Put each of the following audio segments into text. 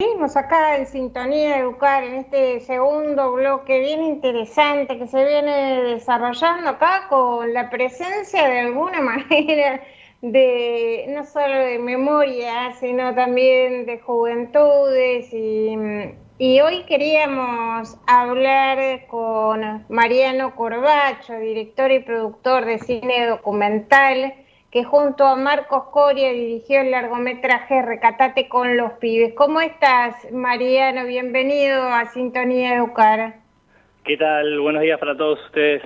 Seguimos acá en Sintonía Educar, en este segundo bloque bien interesante que se viene desarrollando acá con la presencia de alguna manera de no solo de memoria, sino también de juventudes y hoy queríamos hablar con Mariano Corbacho, director y productor de cine documental, que junto a Marcos Coria dirigió el largometraje Recatate con los pibes. ¿Cómo estás, Mariano? Bienvenido a Sintonía Educar. ¿Qué tal? Buenos días para todos ustedes.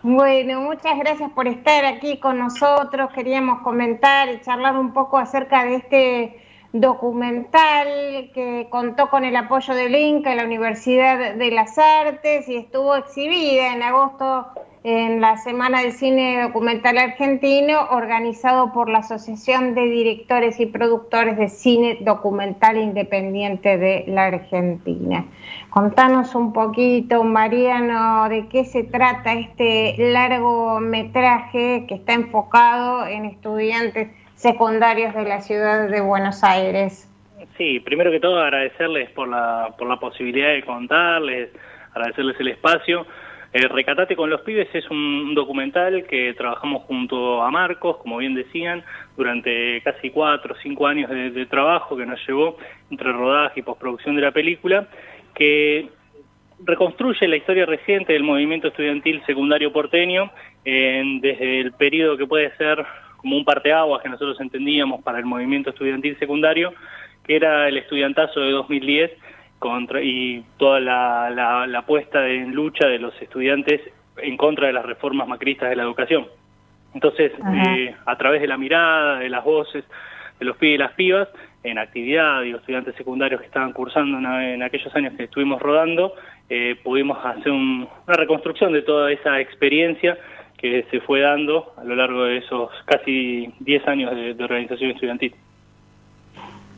Bueno, muchas gracias por estar aquí con nosotros. Queríamos comentar y charlar un poco acerca de este documental que contó con el apoyo del INCA, la Universidad de las Artes, y estuvo exhibida en agosto en la Semana del Cine Documental Argentino, organizado por la Asociación de Directores y Productores de Cine Documental Independiente de la Argentina. Contanos un poquito, Mariano, de qué se trata este largometraje que está enfocado en estudiantes secundarios de la ciudad de Buenos Aires. Sí, primero que todo agradecerles por la posibilidad de contarles, agradecerles el espacio. Recatate con los pibes es un documental que trabajamos junto a Marcos, como bien decían, durante casi 4 o 5 años de trabajo que nos llevó entre rodaje y postproducción de la película, que reconstruye la historia reciente del movimiento estudiantil secundario porteño desde el periodo que puede ser como un parteaguas que nosotros entendíamos para el movimiento estudiantil secundario, que era el estudiantazo de 2010 y toda la puesta en lucha de los estudiantes en contra de las reformas macristas de la educación. Entonces, a través de la mirada, de las voces de los pibes y las pibas, en actividad, y los estudiantes secundarios que estaban cursando en aquellos años que estuvimos rodando, pudimos hacer una reconstrucción de toda esa experiencia que se fue dando a lo largo de esos casi 10 años de organización estudiantil.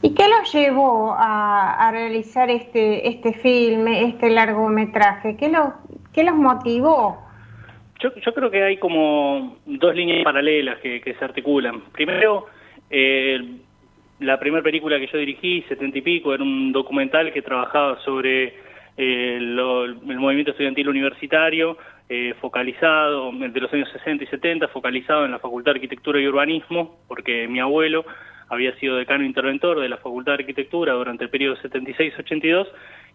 ¿Y qué los llevó a realizar este filme, este largometraje? ¿Qué los motivó? Yo creo que hay como dos líneas paralelas que se articulan. Primero, la primera película que yo dirigí, 70 y pico, era un documental que trabajaba sobre el movimiento estudiantil universitario, focalizado, de los años 60 y 70, focalizado en la Facultad de Arquitectura y Urbanismo, porque mi abuelo había sido decano interventor de la Facultad de Arquitectura durante el periodo 76-82,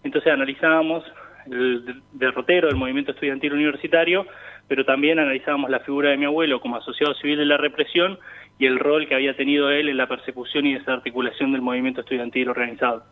entonces analizábamos el derrotero del movimiento estudiantil universitario, pero también analizábamos la figura de mi abuelo como asociado civil de la represión y el rol que había tenido él en la persecución y desarticulación del movimiento estudiantil organizado.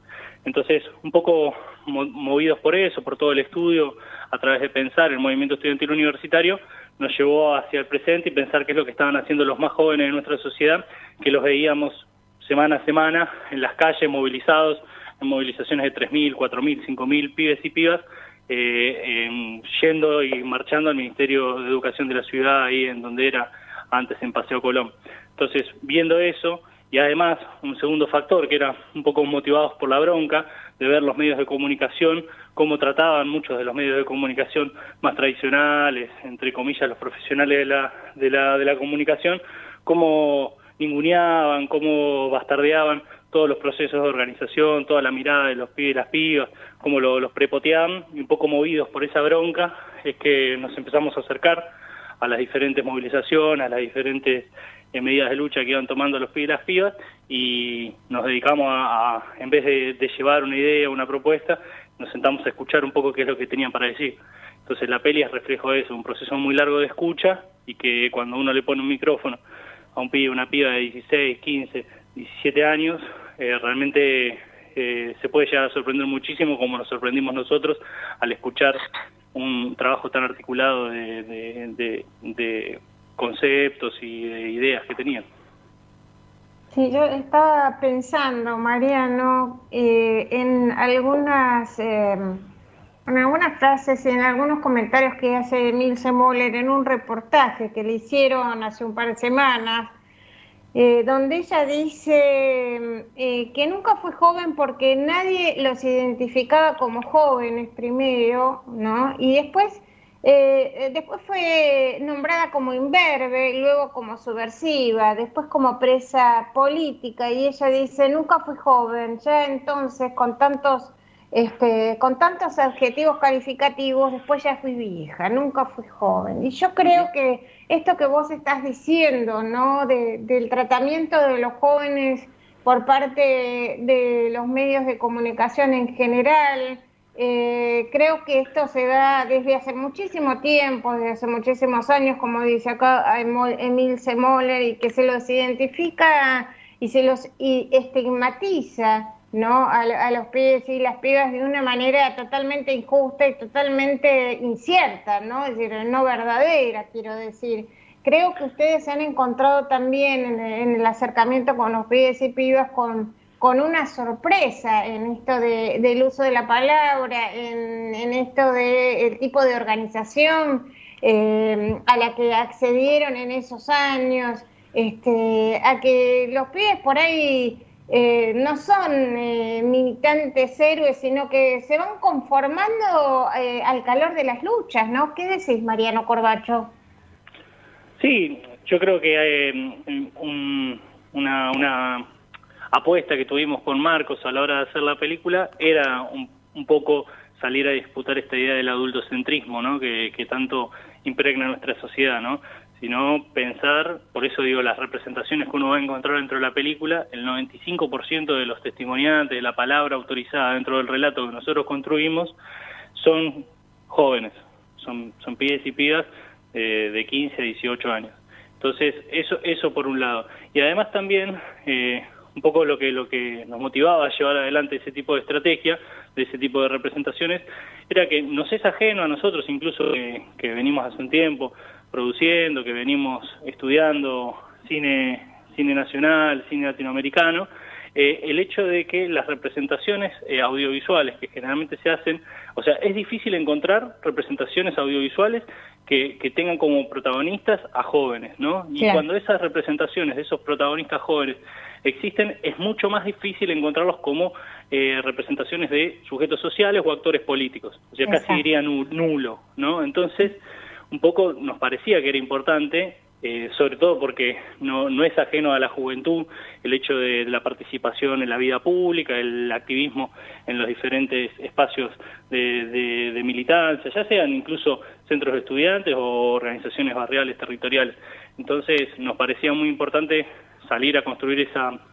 Entonces, un poco movidos por eso, por todo el estudio, a través de pensar el movimiento estudiantil universitario, nos llevó hacia el presente y pensar qué es lo que estaban haciendo los más jóvenes de nuestra sociedad, que los veíamos semana a semana en las calles, movilizados, en movilizaciones de 3.000, 4.000, 5.000 pibes y pibas, yendo y marchando al Ministerio de Educación de la ciudad, ahí en donde era antes, en Paseo Colón. Entonces, viendo eso, y además un segundo factor que era un poco motivados por la bronca de ver los medios de comunicación, cómo trataban muchos de los medios de comunicación más tradicionales, entre comillas los profesionales de la comunicación, cómo ninguneaban, cómo bastardeaban todos los procesos de organización, toda la mirada de los pibes y las pibas, cómo los prepoteaban, y un poco movidos por esa bronca es que nos empezamos a acercar a las diferentes movilizaciones, a las diferentes medidas de lucha que iban tomando los pibes y las pibas, y nos dedicamos en vez de llevar una idea, una propuesta, nos sentamos a escuchar un poco qué es lo que tenían para decir. Entonces la peli es reflejo de eso, un proceso muy largo de escucha, y que cuando uno le pone un micrófono a un pibe, una piba de 16, 15, 17 años, realmente se puede llegar a sorprender muchísimo, como nos sorprendimos nosotros al escuchar un trabajo tan articulado de conceptos y de ideas que tenían. Sí, yo estaba pensando, Mariano, en algunas frases y en algunos comentarios que hace Milce Moller en un reportaje que le hicieron hace un par de semanas, donde ella dice que nunca fue joven porque nadie los identificaba como jóvenes primero, ¿no? Y después Después fue nombrada como imberbe, luego como subversiva, después como presa política, y ella dice, nunca fui joven, ya entonces con tantos adjetivos calificativos, después ya fui vieja, nunca fui joven. Y yo creo que esto que vos estás diciendo, ¿no? Del tratamiento de los jóvenes por parte de los medios de comunicación en general. Creo que esto se da desde hace muchísimo tiempo, desde hace muchísimos años, como dice acá Emil Semoller, y que se los identifica y se los estigmatiza, ¿no? A los pibes y las pibas de una manera totalmente injusta y totalmente incierta, ¿no? Es decir, no verdadera, quiero decir. Creo que ustedes se han encontrado también en el acercamiento con los pibes y pibas con una sorpresa en esto del uso de la palabra, en esto del tipo de organización a la que accedieron en esos años, a que los pibes por ahí no son militantes héroes, sino que se van conformando al calor de las luchas, ¿no? ¿Qué decís, Mariano Corbacho? Sí, yo creo que una apuesta que tuvimos con Marcos a la hora de hacer la película era un poco salir a disputar esta idea del adultocentrismo, ¿no? Que tanto impregna nuestra sociedad, ¿no? Sino pensar, por eso digo, las representaciones que uno va a encontrar dentro de la película, el 95% de los testimoniantes, de la palabra autorizada dentro del relato que nosotros construimos, son jóvenes, son pibes y pibas de 15 a 18 años. Entonces, eso por un lado. Y además también, un poco lo que nos motivaba a llevar adelante ese tipo de estrategia, de ese tipo de representaciones, era que nos es ajeno a nosotros, incluso que venimos hace un tiempo produciendo, que venimos estudiando cine nacional, cine latinoamericano, el hecho de que las representaciones audiovisuales que generalmente se hacen, o sea, es difícil encontrar representaciones audiovisuales que tengan como protagonistas a jóvenes, ¿no? Y claro, cuando esas representaciones de esos protagonistas jóvenes existen, es mucho más difícil encontrarlos como representaciones de sujetos sociales o actores políticos, o sea, casi diría nulo, ¿no? Entonces, un poco nos parecía que era importante, sobre todo porque no es ajeno a la juventud el hecho de la participación en la vida pública, el activismo en los diferentes espacios de militancia, ya sean incluso centros de estudiantes o organizaciones barriales, territoriales. Entonces nos parecía muy importante salir a construir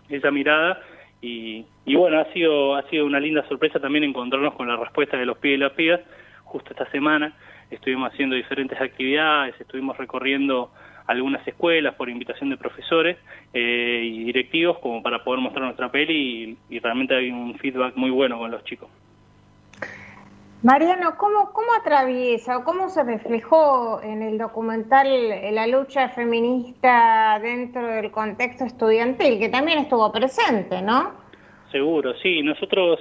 esa mirada y bueno, ha sido una linda sorpresa también encontrarnos con la respuesta de los pibes y las pibas. Justo esta semana estuvimos haciendo diferentes actividades, estuvimos recorriendo algunas escuelas por invitación de profesores y directivos como para poder mostrar nuestra peli y realmente hay un feedback muy bueno con los chicos. Mariano, ¿cómo atraviesa o cómo se reflejó en el documental la lucha feminista dentro del contexto estudiantil, que también estuvo presente, ¿no? Seguro, sí. Nosotros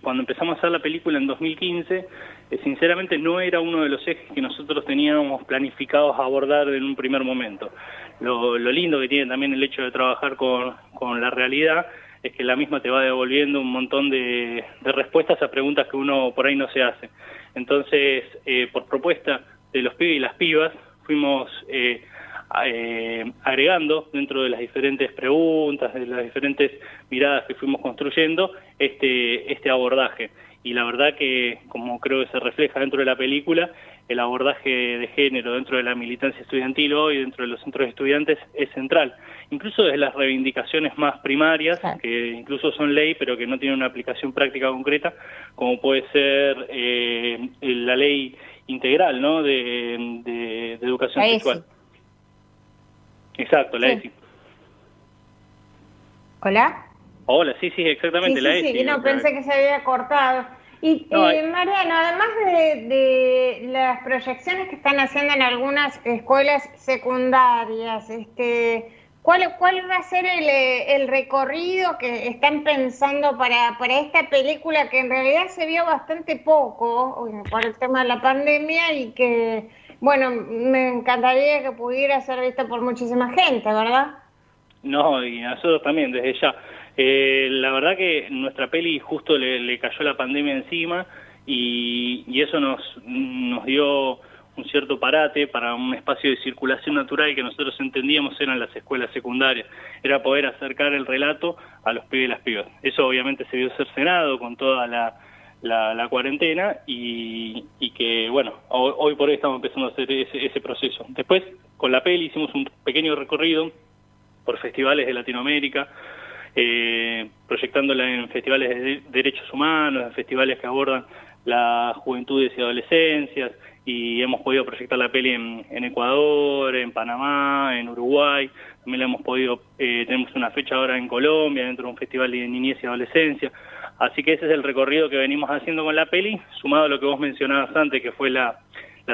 cuando empezamos a hacer la película en 2015, sinceramente no era uno de los ejes que nosotros teníamos planificados abordar en un primer momento. Lo lindo que tiene también el hecho de trabajar con la realidad es que la misma te va devolviendo un montón de respuestas a preguntas que uno por ahí no se hace. Entonces, por propuesta de los pibes y las pibas, fuimos agregando dentro de las diferentes preguntas, de las diferentes miradas que fuimos construyendo, este abordaje. Y la verdad que, como creo que se refleja dentro de la película, el abordaje de género dentro de la militancia estudiantil hoy, dentro de los centros de estudiantes, es central. Incluso desde las reivindicaciones más primarias, que incluso son ley, pero que no tienen una aplicación práctica concreta, como puede ser la ley integral, ¿no?, de educación sexual. Exacto, la ESI. ¿Hola? Hola, sí, exactamente, la ESI. Sí, no, pensé que se había cortado. Y Mariano, además de las proyecciones que están haciendo en algunas escuelas secundarias, ¿cuál va a ser el recorrido que están pensando para esta película que en realidad se vio bastante poco por el tema de la pandemia y que, bueno, me encantaría que pudiera ser vista por muchísima gente, ¿verdad? No, y a nosotros también, desde ya. La verdad que nuestra peli justo le cayó la pandemia encima y eso nos dio un cierto parate para un espacio de circulación natural que nosotros entendíamos eran las escuelas secundarias, era poder acercar el relato a los pibes y las pibas. Eso obviamente se vio cercenado con toda la cuarentena y que, bueno, hoy por hoy estamos empezando a hacer ese proceso. Después, con la peli hicimos un pequeño recorrido por festivales de Latinoamérica, proyectándola en festivales de derechos humanos, en festivales que abordan las juventudes y adolescencias, y hemos podido proyectar la peli en Ecuador, en Panamá, en Uruguay. También la hemos podido, tenemos una fecha ahora en Colombia, dentro de un festival de niñez y adolescencia. Así que ese es el recorrido que venimos haciendo con la peli, sumado a lo que vos mencionabas antes, que fue la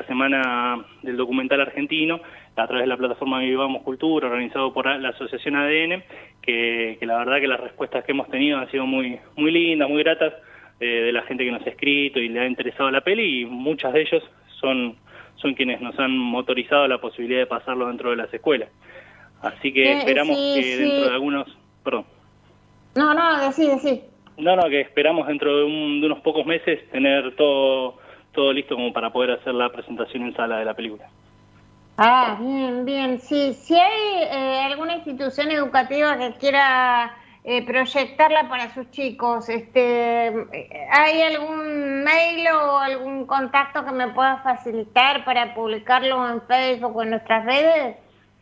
Semana del Documental Argentino, a través de la plataforma Vivamos Cultura, organizado por la Asociación ADN, que la verdad que las respuestas que hemos tenido han sido muy lindas, muy gratas, de la gente que nos ha escrito y le ha interesado la peli, y muchas de ellos son quienes nos han motorizado la posibilidad de pasarlo dentro de las escuelas. Así que esperamos que dentro de algunos... Perdón. Decí. No, que esperamos dentro de unos pocos meses tener todo listo como para poder hacer la presentación en sala de la película. Ah, bien. Sí, si hay alguna institución educativa que quiera proyectarla para sus chicos, ¿hay algún mail o algún contacto que me pueda facilitar para publicarlo en Facebook o en nuestras redes?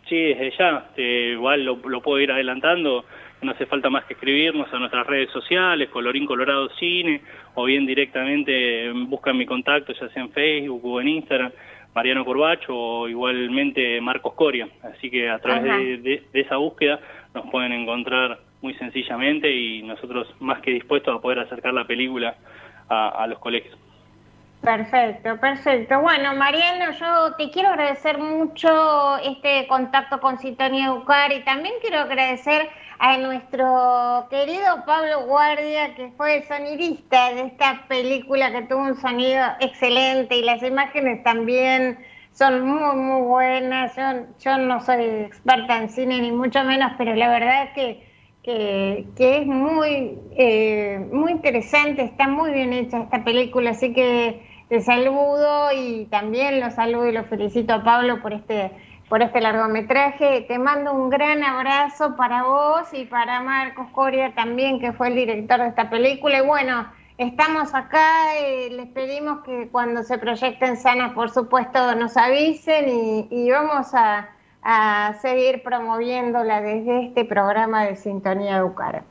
Sí, desde ya, igual lo puedo ir adelantando. No hace falta más que escribirnos a nuestras redes sociales, Colorín Colorado Cine, o bien directamente buscan mi contacto, ya sea en Facebook o en Instagram, Mariano Corbacho, o igualmente Marcos Coria. Así que a través de esa búsqueda nos pueden encontrar muy sencillamente, y nosotros más que dispuestos a poder acercar la película a los colegios. Perfecto. Bueno, Mariano, yo te quiero agradecer mucho este contacto con Sintonía Educar, y también quiero agradecer a nuestro querido Pablo Guardia, que fue el sonidista de esta película, que tuvo un sonido excelente y las imágenes también son muy buenas. Yo no soy experta en cine ni mucho menos, pero la verdad es que es muy interesante, está muy bien hecha esta película, así que te saludo, y también lo saludo y lo felicito a Pablo por este largometraje. Te mando un gran abrazo para vos y para Marcos Coria también, que fue el director de esta película. Y bueno, estamos acá, les pedimos que cuando se proyecten sanas, por supuesto, nos avisen, y vamos a seguir promoviéndola desde este programa de Sintonía Educar.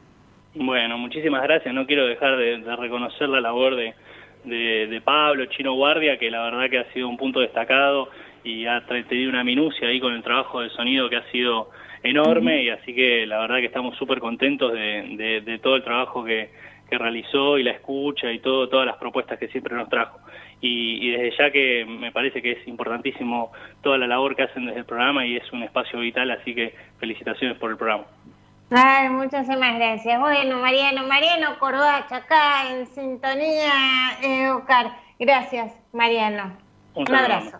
Bueno, muchísimas gracias. No quiero dejar de reconocer la labor de Pablo Chino Guardia, que la verdad que ha sido un punto destacado y ha tenido una minucia ahí con el trabajo de sonido que ha sido enorme, y así que la verdad que estamos súper contentos de todo el trabajo que realizó, y la escucha y todas las propuestas que siempre nos trajo. Y desde ya que me parece que es importantísimo toda la labor que hacen desde el programa, y es un espacio vital, así que felicitaciones por el programa. Ay, muchísimas gracias. Bueno, Mariano Corbacho, acá en Sintonía Educar. Gracias, Mariano. Un abrazo.